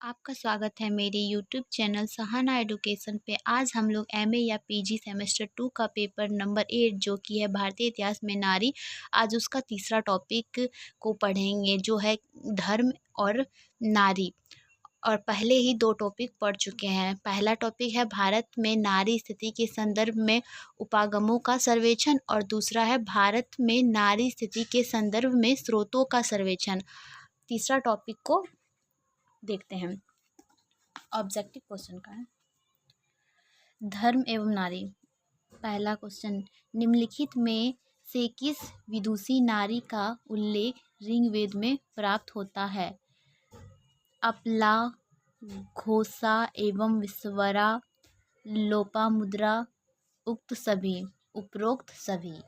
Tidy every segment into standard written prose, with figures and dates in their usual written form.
आपका स्वागत है मेरे यूट्यूब चैनल सहाना एडुकेशन पे। आज हम लोग एमए या पीजी सेमेस्टर 2 का पेपर नंबर 8 जो कि है भारतीय इतिहास में नारी, आज उसका तीसरा टॉपिक को पढ़ेंगे जो है धर्म और नारी। और पहले ही दो टॉपिक पढ़ चुके हैं। पहला टॉपिक है भारत में नारी स्थिति के संदर्भ में उपागमों का सर्वेक्षण और दूसरा है भारत में नारी स्थिति के संदर्भ में स्रोतों का सर्वेक्षण। तीसरा टॉपिक को देखते हैं। ऑब्जेक्टिव क्वेश्चन का है धर्म एवं नारी। पहला क्वेश्चन, निम्नलिखित में से किस विदुषी नारी का उल्लेख ऋग्वेद में प्राप्त होता है? अपला, घोषा एवं विश्वरा, लोपामुद्रा, उपरोक्त सभी।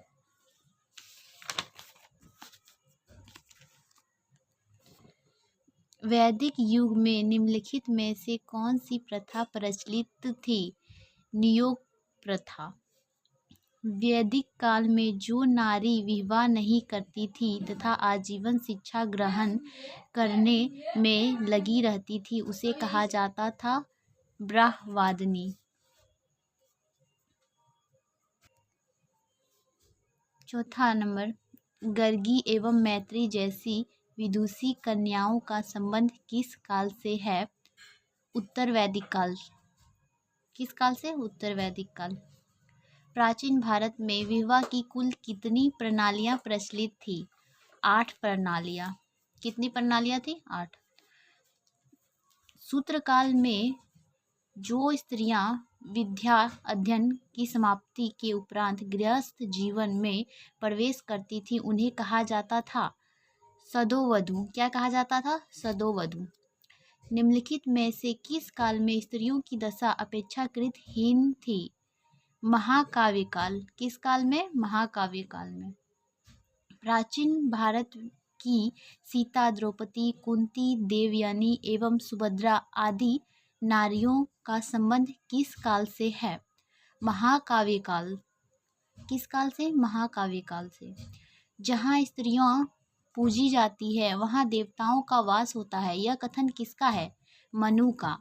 वैदिक युग में निम्नलिखित में से कौन सी प्रथा प्रचलित थी? नियोग प्रथा। वैदिक काल में जो नारी विवाह नहीं करती थी तथा आजीवन शिक्षा ग्रहण करने में लगी रहती थी उसे कहा जाता था ब्रह्मवादिनी। चौथा नंबर, गर्गी एवं मैत्री जैसी विदुषी कन्याओं का संबंध किस काल से है? उत्तर वैदिक काल। किस काल से? उत्तर वैदिक काल। प्राचीन भारत में विवाह की कुल कितनी प्रणालियां प्रचलित थी? 8 प्रणालियां। कितनी प्रणालियां थी? 8। सूत्र काल में जो स्त्रियां विद्या अध्ययन की समाप्ति के उपरांत गृहस्थ जीवन में प्रवेश करती थी उन्हें कहा जाता था सदोवधू। क्या कहा जाता था? सदोवधू। निम्नलिखित में से किस काल में स्त्रियों की दशा अपेक्षाकृत हीन थी? महाकाव्य काल। किस काल में? महाकाव्य काल में। प्राचीन भारत की सीता, द्रौपदी, कुंती, देवयानी एवं सुभद्रा आदि नारियों का संबंध किस काल से है? महाकाव्य काल। किस काल से? महाकाव्य काल से। जहाँ स्त्रियां पूजी जाती है वहाँ देवताओं का वास होता है, यह कथन किसका है? मनु का।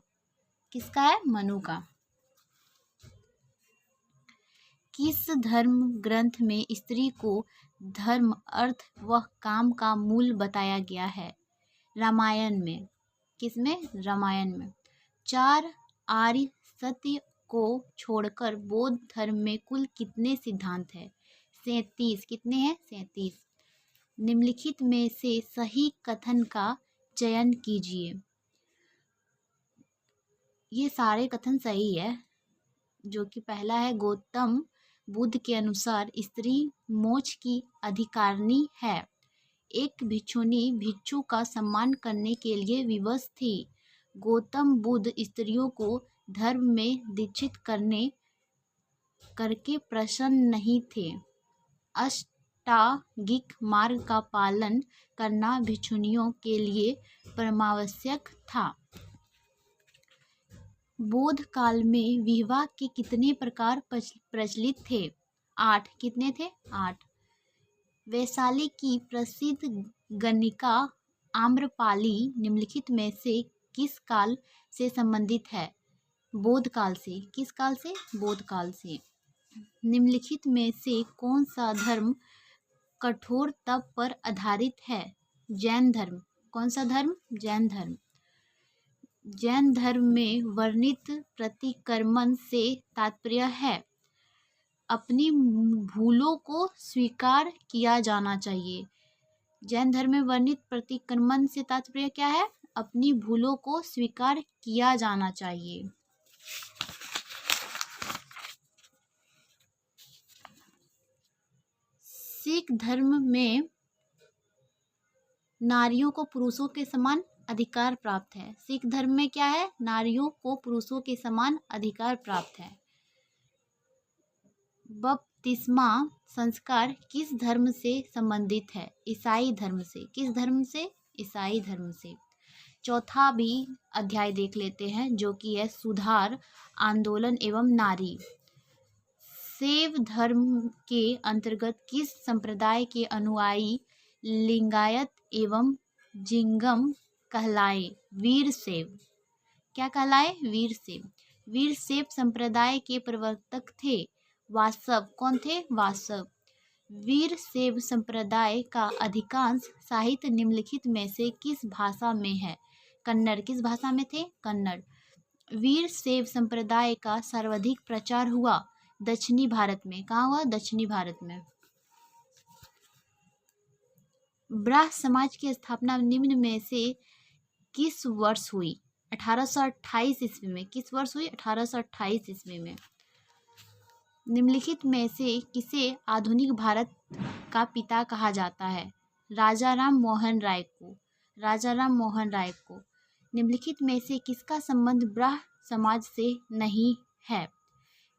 किसका है? मनु का। किस धर्म ग्रंथ में स्त्री को धर्म, अर्थ व काम का मूल बताया गया है? रामायण में। किसमें? रामायण में। 4 आर्य सत्य को छोड़कर बौद्ध धर्म में कुल कितने सिद्धांत हैं? 37। कितने हैं? 37। निम्नलिखित में से सही कथन का चयन कीजिए। ये सारे कथन सही है। जो कि पहला है, गौतम बुद्ध के अनुसार स्त्री मोक्ष की अधिकारिणी है। एक भिक्षुनी भिक्षु का सम्मान करने के लिए विवश थी। गौतम बुद्ध स्त्रियों को धर्म में दीक्षित करके प्रसन्न नहीं थे। अष्टांगिक मार्ग का पालन करना भिक्षुनियों के लिए परमावश्यक था। बौद्ध काल में विवाह के कितने प्रकार प्रचलित थे? 8। कितने थे? 8। वैशाली की प्रसिद्ध गणिका आम्रपाली निम्नलिखित में से किस काल से संबंधित है? बौद्ध काल से। किस काल से? बौद्ध काल से। निम्नलिखित में से कौन सा धर्म कठोर तप पर आधारित है? जैन धर्म। कौन सा धर्म? जैन धर्म। जैन धर्म में वर्णित प्रतिक्रमण से तात्पर्य है अपनी भूलों को स्वीकार किया जाना चाहिए। जैन धर्म में वर्णित प्रतिक्रमण से तात्पर्य क्या है? अपनी भूलों को स्वीकार किया जाना चाहिए। सिख धर्म में नारियों को पुरुषों के समान अधिकार प्राप्त है। सिख धर्म में क्या है? नारियों को पुरुषों के समान अधिकार प्राप्त है। बपतिस्मा संस्कार किस धर्म से संबंधित है? ईसाई धर्म से। किस धर्म से? ईसाई धर्म से। चौथा भी अध्याय देख लेते हैं जो कि है सुधार आंदोलन एवं नारी। शैव धर्म के अंतर्गत किस संप्रदाय के अनुयायी लिंगायत एवं जिंगम कहलाए? वीरशैव। क्या कहलाए? वीरशैव। वीरशैव संप्रदाय के प्रवर्तक थे वासव। कौन थे? वासव। वीरशैव संप्रदाय का अधिकांश साहित्य निम्नलिखित में से किस भाषा में है? कन्नड़। किस भाषा में थे? कन्नड़। वीरशैव संप्रदाय का सर्वाधिक प्रचार हुआ दक्षिणी भारत में। कहाँ हुआ? दक्षिणी भारत में। ब्राह्म समाज की स्थापना निम्न में से किस वर्ष हुई? 1828 ईस्वी में। किस वर्ष हुई? 1828 ईस्वी में। निम्नलिखित में से किसे आधुनिक भारत का पिता कहा जाता है? राजा राम मोहन राय को। राजा राम मोहन राय को। निम्नलिखित में से किसका संबंध ब्राह्म समाज से नहीं है?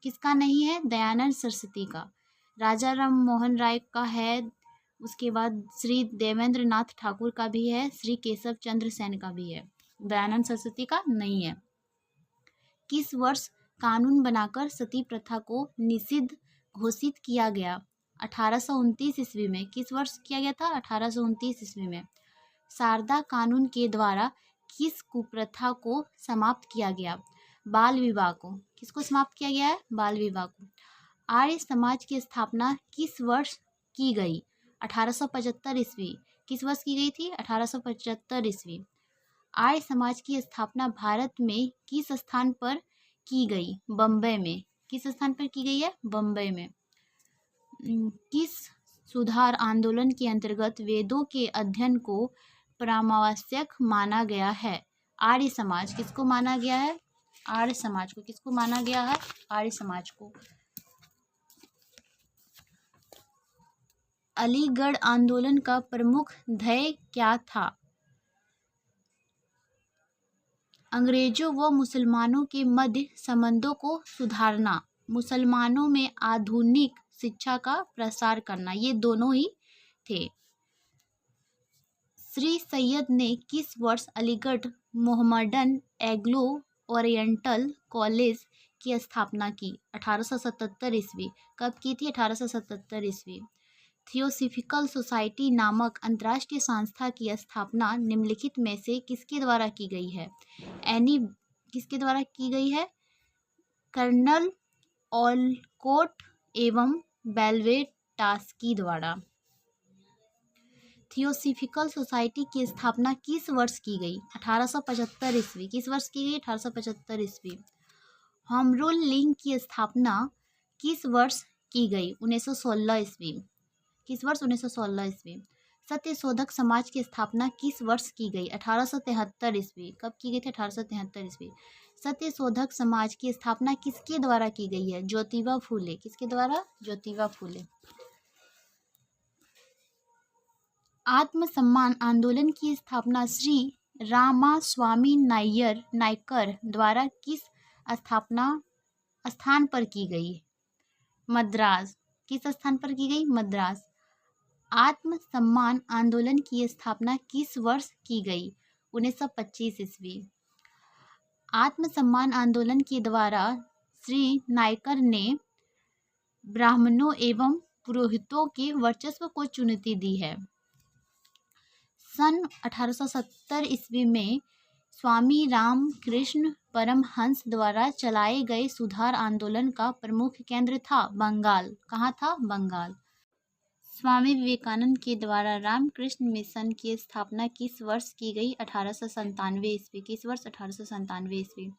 किसका नहीं है? दयानंद सरस्वती का। राजा राम मोहन राय का है, उसके बाद श्री देवेंद्र नाथ ठाकुर का भी है, श्री केशव चंद्र सेन का भी है। दयानंद सरस्वती का नहीं है। किस वर्ष कानून बनाकर सती प्रथा को निषिद्ध घोषित किया गया? 1829 ईस्वी में। किस वर्ष किया गया था? 1829 ईस्वी में। शारदा कानून के द्वारा किस कुप्रथा को समाप्त किया गया? बाल विवाह को। किसको समाप्त किया गया है? बाल विवाह को। आर्य समाज की स्थापना किस वर्ष की गई? 1875 ईस्वी। किस वर्ष की गई थी? 1875 ईस्वी। आर्य समाज की स्थापना भारत में किस स्थान पर की गई? बम्बई में। किस स्थान पर की गई है? बम्बई में। किस सुधार आंदोलन के अंतर्गत वेदों के अध्ययन को परमावश्यक माना गया है? आर्य समाज। किसको माना गया है? आर्य समाज को। किसको माना गया है? आर्य समाज को। अलीगढ़ आंदोलन का प्रमुख ध्येय क्या था? अंग्रेजों व मुसलमानों के मध्य संबंधों को सुधारना, मुसलमानों में आधुनिक शिक्षा का प्रसार करना, ये दोनों ही थे। श्री सैयद ने किस वर्ष Aligarh Mohammedan Anglo oriental college की स्थापना की? 1877 ईस्वी। कब की थी? 1877 ईस्वी। थियोसॉफिकल सोसाइटी नामक अंतर्राष्ट्रीय संस्था की स्थापना निम्नलिखित में से किसके द्वारा की गई है? किसके द्वारा की गई है? कर्नल ऑलकोट एवं बेल्वेटास्की द्वारा। थियोसॉफिकल सोसाइटी की स्थापना किस वर्ष की गई? 1875 ईस्वी। किस वर्ष की गई? 1875 ईस्वी। होम रूल लीग की स्थापना किस वर्ष की गई? 1916 ईस्वी। किस वर्ष? 1916 ईस्वी। सत्यशोधक समाज की स्थापना किस वर्ष की गई? 1873 ईस्वी। कब की गई थी? 1873 ईस्वी। सत्यशोधक समाज की स्थापना किसके द्वारा की गई है? ज्योतिबा फूले। किसके द्वारा? ज्योतिबा फूले। आत्मसम्मान आंदोलन की स्थापना श्री रामास्वामी नायकर द्वारा किस स्थान पर की गई? मद्रास। किस स्थान पर की गई? मद्रास। आत्मसम्मान आंदोलन की स्थापना किस वर्ष की गई? 1925 ईस्वी। आत्मसम्मान आंदोलन के द्वारा श्री नायकर ने ब्राह्मणों एवं पुरोहितों के वर्चस्व को चुनौती दी है। सन 1870 ईस्वी में स्वामी रामकृष्ण परमहंस द्वारा चलाए गए सुधार आंदोलन का प्रमुख केंद्र था बंगाल। कहाँ था? बंगाल। स्वामी विवेकानंद के द्वारा रामकृष्ण मिशन की स्थापना किस वर्ष की गई? 1897 ईस्वी। किस वर्ष? 1897 ईस्वी।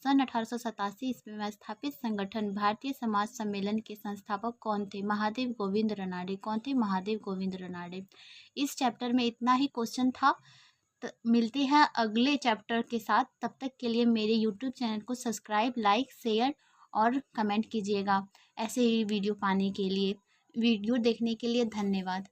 सन 1887 ईस्वी में स्थापित संगठन भारतीय समाज सम्मेलन के संस्थापक कौन थे? महादेव गोविंद रनाडे। कौन थे? महादेव गोविंद रनाडे। इस चैप्टर में इतना ही क्वेश्चन था। मिलते हैं अगले चैप्टर के साथ। तब तक के लिए मेरे यूट्यूब चैनल को सब्सक्राइब, लाइक, शेयर और कमेंट कीजिएगा ऐसे ही वीडियो पाने के लिए। वीडियो देखने के लिए धन्यवाद।